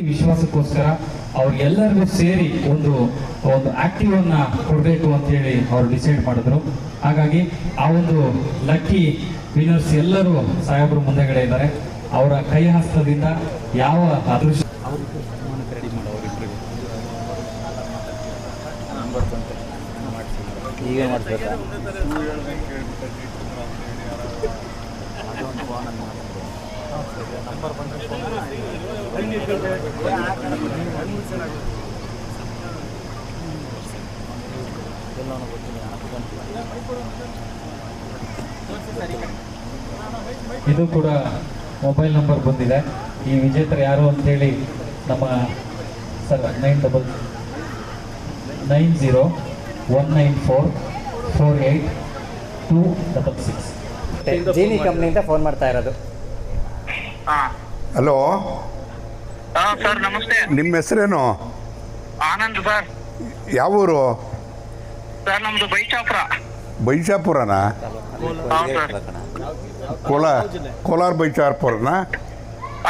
ವಿಶ್ವಾಸಕ್ಕೋಸ್ಕರ ಅವ್ರಿಗೆಲ್ಲರಿಗೂ ಸೇರಿ ಒಂದು ಆಕ್ಟಿವ್ ಅನ್ನ ಕೊಡಬೇಕು ಅಂತ ಹೇಳಿ ಅವ್ರು ಡಿಸೈಡ್ ಮಾಡಿದ್ರು. ಹಾಗಾಗಿ ಆ ಒಂದು ಲಕ್ಕಿ ವಿನರ್ಸ್ ಎಲ್ಲರೂ ಸಾಹೇಬರು ಮುಂದೆಗಡೆ ಇದ್ದಾರೆ. ಅವರ ಕೈ ಹಸ್ತದಿಂದ ಯಾವ ಅದೃಷ್ಟ ಇದು ಕೂಡ ಮೊಬೈಲ್ ನಂಬರ್ ಬಂದಿದೆ. ಈ ವಿಜೇತರು ಯಾರು ಅಂತೇಳಿ ನಮ್ಮ ಸರ್ 9091944826 ಜೀನಿ ಕಂಪ್ನಿಯಿಂದ ಫೋನ್ ಮಾಡ್ತಾ ಇರೋದು. ಹಲೋ ಸರ್ ನಮಸ್ತೆ. ನಿಮ್ಮ ಹೆಸರೇನು? ಆನಂದ್ ಸರ್. ಯಾವ ಊರು? ಸರ್ ನಮ್ದು ಬೈಚಾಪುರ. ಬೈಚಾಪುರನಾ? ಕೋಲಾರ ಬೈಚಾಪುರನಾ?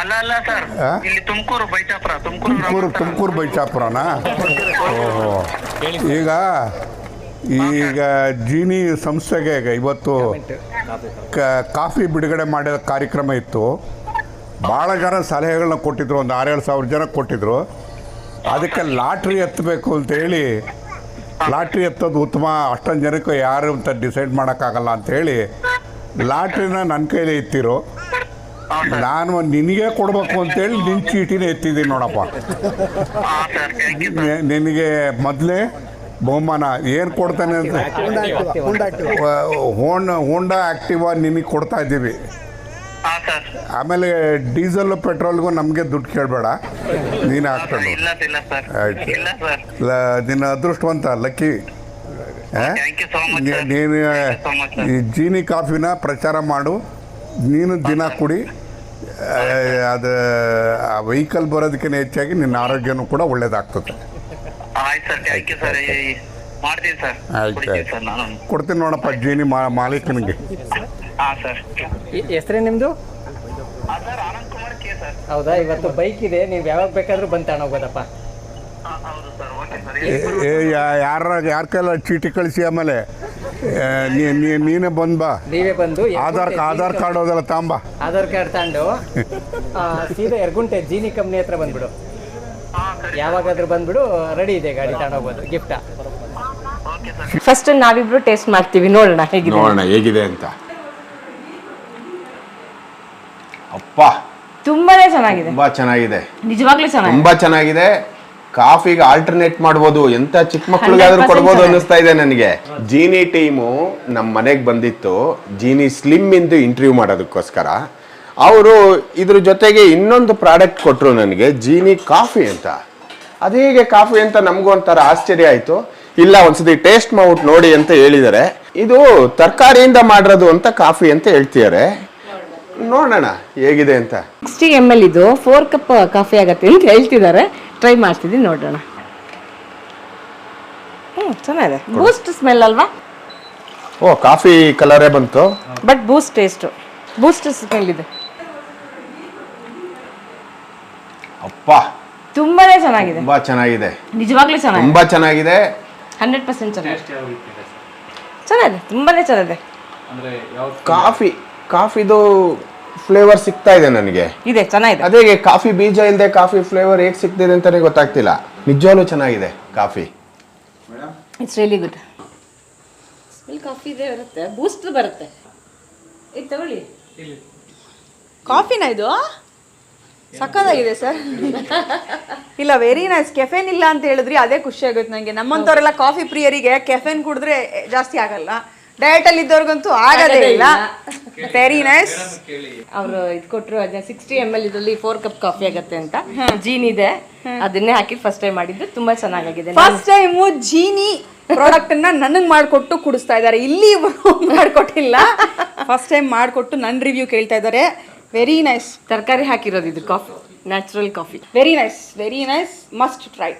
ಅಲ್ಲ ಸರ್, ಇಲ್ಲಿ ತುಮಕೂರು ಬೈಚಾಪುರ. ತುಮಕೂರು ಬೈಚಾಪುರನಾ? ಓಹೋ. ಈಗ ಜೀನಿ ಸಂಸ್ಥೆಗೆ ಇವತ್ತು ಕಾಫಿ ಬಿಡುಗಡೆ ಮಾಡಿದ ಕಾರ್ಯಕ್ರಮ ಇತ್ತು. ಭಾಳ ಜನ ಸಲಹೆಗಳನ್ನ ಕೊಟ್ಟಿದ್ರು, ಒಂದು 6-7 ಸಾವಿರ ಜನ ಕೊಟ್ಟಿದ್ರು. ಅದಕ್ಕೆ ಲಾಟ್ರಿ ಎತ್ತಬೇಕು ಅಂತೇಳಿ, ಲಾಟ್ರಿ ಎತ್ತೋದು ಉತ್ತಮ, ಅಷ್ಟೊಂದು ಜನಕ್ಕೆ ಯಾರು ಅಂತ ಡಿಸೈಡ್ ಮಾಡೋಕ್ಕಾಗಲ್ಲ ಅಂಥೇಳಿ ಲಾಟ್ರಿನ ನನ್ನ ಕೈಲೇ ಎತ್ತಿರು. ನಾನು ನಿನಗೆ ಕೊಡಬೇಕು ಅಂತೇಳಿ ನಿನ್ನ ಚೀಟಿನೇ ಎತ್ತಿದ್ದೀನಿ ನೋಡಪ್ಪ. ನಿನಗೆ ಮೊದಲೇ ಬಹುಮಾನ ಏನು ಕೊಡ್ತಾನೆ ಅಂತ ಹೋಂಡಾ ಆ್ಯಕ್ಟಿವಾ ನಿನಗೆ ಕೊಡ್ತಾ ಇದ್ದೀವಿ. ಆಮೇಲೆ ಡೀಸೆಲ್ ಪೆಟ್ರೋಲ್ಗೂ ನಮಗೆ ದುಡ್ಡು ಕೇಳಬೇಡ, ನೀನು ಹಾಕ್ಕೊಂಡು. ಆಯ್ತು, ನಿನ್ನ ಅದೃಷ್ಟವಂತ ಲಕ್ಕಿ. ನೀನು ಈ ಜೀನಿ ಕಾಫಿನ ಪ್ರಚಾರ ಮಾಡು, ನೀನು ದಿನ ಕುಡಿ. ಅದು ಆ ವೆಹಿಕಲ್ ಬರೋದಕ್ಕಿಂತ ಹೆಚ್ಚಾಗಿ ನಿನ್ನ ಆರೋಗ್ಯನೂ ಕೂಡ ಒಳ್ಳೇದಾಗ್ತದೆ. ಆಯ್ತು, ಕೊಡ್ತೀನಿ ನೋಡಪ್ಪ ಜೀನಿ ಮಾಲೀಕನಿಗೆ. ಹೆಸರೇ ನಿಮ್ಮದು? ಹೌದಾ? ಇವತ್ತು ಬೈಕ್ ಇದೆ, ನೀವು ಯಾವಾಗ ಬೇಕಾದ್ರೂ ಬಂದು ತಗೊಂಡೋಗ್ಬೋದಪ್ಪ. ಯಾರ ಕೈಲ ಚೀಟಿ ಕಳಿಸಿ, ಆಮೇಲೆ ನೀನೇ ಬಂದು ಬಾ. ನೀವೇ ಬಂದು ಆಧಾರ್ ಕಾರ್ಡ್ ಹೋದಲ್ಲ ತಾಂಬ. ಆಧಾರ್ ಕಾರ್ಡ್ ತಗೊಂಡು ಸೀದಾ ಯರಗುಂಟೆ ಜೀನಿ ಕಂಪ್ನಿ ಹತ್ರ ಬಂದ್ಬಿಡು. ಯಾವಾಗಾದ್ರೂ ಬಂದ್ಬಿಡು, ರೆಡಿ ಇದೆ ಗಾಡಿ ತಗೊಂಡೋಗ್ಬೋದು. ಗಿಫ್ಟ ಫಸ್ಟ್ ನಾವಿಬ್ರು ಟೇಸ್ಟ್ ಮಾಡ್ತೀವಿ, ನೋಡೋಣ ಹೇಗಿದೆ ಅಂತ. ಅಪ್ಪ ತುಂಬಾನೇ ಚೆನ್ನಾಗಿದೆ, ತುಂಬಾ ಚೆನ್ನಾಗಿದೆ, ನಿಜವಾಗ್ಲೂ ಚೆನ್ನಾಗಿದೆ, ತುಂಬಾ ಚೆನ್ನಾಗಿದೆ. ಕಾಫಿಗೆ ಆಲ್ಟರ್ನೇಟ್ ಮಾಡ್ಬೋದು, ಎಂತ ಚಿಕ್ಕ ಮಕ್ಳಿಗಾದ್ರೂ ಕೊಡ್ಬೋದು ಅನ್ನಿಸ್ತಾ ಇದೆ ನನಗೆ. ಜೀನಿ ಟೀಮು ನಮ್ಮ ಮನೆಗೆ ಬಂದಿತ್ತು ಜೀನಿ ಸ್ಲಿಮ್ ಇಂದು ಇಂಟರ್ವ್ಯೂ ಮಾಡೋದಕ್ಕೋಸ್ಕರ. ಅವರು ಇದ್ರ ಜೊತೆಗೆ ಇನ್ನೊಂದು ಪ್ರಾಡಕ್ಟ್ ಕೊಟ್ಟರು ನನಗೆ, ಜೀನಿ ಕಾಫಿ ಅಂತ. ಅದೇಗೆ ಕಾಫಿ ಅಂತ ನಮಗೂ ಒಂಥರ ಆಶ್ಚರ್ಯ ಆಯಿತು. ಇಲ್ಲ, ಒಂದ್ಸತಿ ಟೇಸ್ಟ್ ಮಾಡ್ಬಿಟ್ಟು ನೋಡಿ ಅಂತ ಹೇಳಿದ್ದಾರೆ. ಇದು ತರಕಾರಿಯಿಂದ ಮಾಡಿರೋದು ಅಂತ ಕಾಫಿ ಅಂತ ಹೇಳ್ತಿದ್ದಾರೆ. ನೋಡೋಣ ಹೇಗಿದೆ ಅಂತ. 60 ml ಇದು 4 ಕಪ್ ಕಾಫಿ ಆಗತ್ತೆ ಅಂತ ಹೇಳ್ತಿದ್ದಾರೆ. ಟ್ರೈ ಮಾಡ್ತಿದ್ದೀನಿ, ನೋಡೋಣ. ಚೆನ್ನಾಗಿದೆ. ಬೂಸ್ಟ್ ಸ್ಮೆಲ್ ಅಲ್ವಾ? ಓ, ಕಾಫಿ ಕಲರೇ ಬಂತು, but Boost taste, Boost smell ಇದೆ. ಅಪ್ಪ ತುಂಬಾನೇ ಚೆನ್ನಾಗಿದೆ, ತುಂಬಾ ಚೆನ್ನಾಗಿದೆ, ನಿಜವಾಗ್ಲೂ ಚೆನ್ನಾಗಿದೆ, ತುಂಬಾ ಚೆನ್ನಾಗಿದೆ, 100% ಚೆನ್ನಾಗಿದೆ. ಚೆನ್ನಾಗಿದೆ, ತುಂಬಾನೇ ಚೆನ್ನಾಗಿದೆ. ಕಾಫಿದು ಫ್ಲೇವರ್ ಸಿಗ್ತಾ ಇದೆ ನನಗೆ. ಇದೆ, ಚೆನ್ನಾಗಿದೆ. ಅದೇ ಕಾಫಿ ಬೀಜ ಇಲ್ಲದೆ ಕಾಫಿ ಫ್ಲೇವರ್ ಹೇಗೆ ಸಿಗ್ತಿದೆ ಅಂತಾನೆ ಗೊತ್ತಾಗ್ತಿಲ್ಲ. ನಿಜವಾಗ್ಲೂ ಚೆನ್ನಾಗಿದೆ coffee. It's really good. Smell coffee ಇದೆ, ಬರುತ್ತೆ, ಬೂಸ್ಟ್ ಬರುತ್ತೆ. ಇದು ತಗೊಳ್ಳಿ. ಕಾಫಿನ ಇದು ಸಕ್ಕತ್ತಾಗಿದೆ ಸರ್. ಇಲ್ಲ, ವೆರಿ ನೈಸ್. ಕೆಫೆನ್ ಇಲ್ಲ ಅಂತ ಹೇಳಿದ್ರಿ, ಅದೇ ಖುಷಿ ಆಗುತ್ತೆ ನನಗೆ. ನಮ್ಮಂಥವ್ರೆಲ್ಲ ಕಾಫಿ ಪ್ರಿಯರಿಗೆ ಕೆಫೆನ್ ಕುಡಿದ್ರೆ ಜಾಸ್ತಿ ಆಗಲ್ಲ, ಡಯಟ್ ಅಲ್ಲಿ ಇದ್ದವ್ರಿಗಂತೂ ಆಗದೇ ಇಲ್ಲ. Very nice. ಅವರು ಇದು ಕೊಟ್ಟರು, ಅದನ್ನ 60 ml ಇದರಲ್ಲಿ 4 ಕಪ್ ಕಾಫಿ ಆಗತ್ತೆ ಅಂತ. ಜೀನಿ ಇದೆ, ಅದನ್ನೇ ಹಾಕಿ ಫಸ್ಟ್ ಟೈಮ್ ಮಾಡಿದ್ದು, ತುಂಬಾ ಚೆನ್ನಾಗಿದೆ. ಫಸ್ಟ್ ಟೈಮ್ ಜೀನಿ ಪ್ರಾಡಕ್ಟ್ ಅನ್ನ ನನಗೆ ಮಾಡಿಕೊಟ್ಟು ಕುಡಿಸ್ತಾ ಇದ್ದಾರೆ, ಇಲ್ಲಿ ಮಾಡಿಕೊಟ್ಟಿಲ್ಲ. ಫಸ್ಟ್ ಟೈಮ್ ಮಾಡಿಕೊಟ್ಟು ನನ್ನ ರಿವ್ಯೂ ಕೇಳ್ತಾ ಇದ್ದಾರೆ. Very nice. ತರಕಾರಿ ಹಾಕಿರೋದು ಇದು coffee, natural coffee. Very nice, very nice. Must try.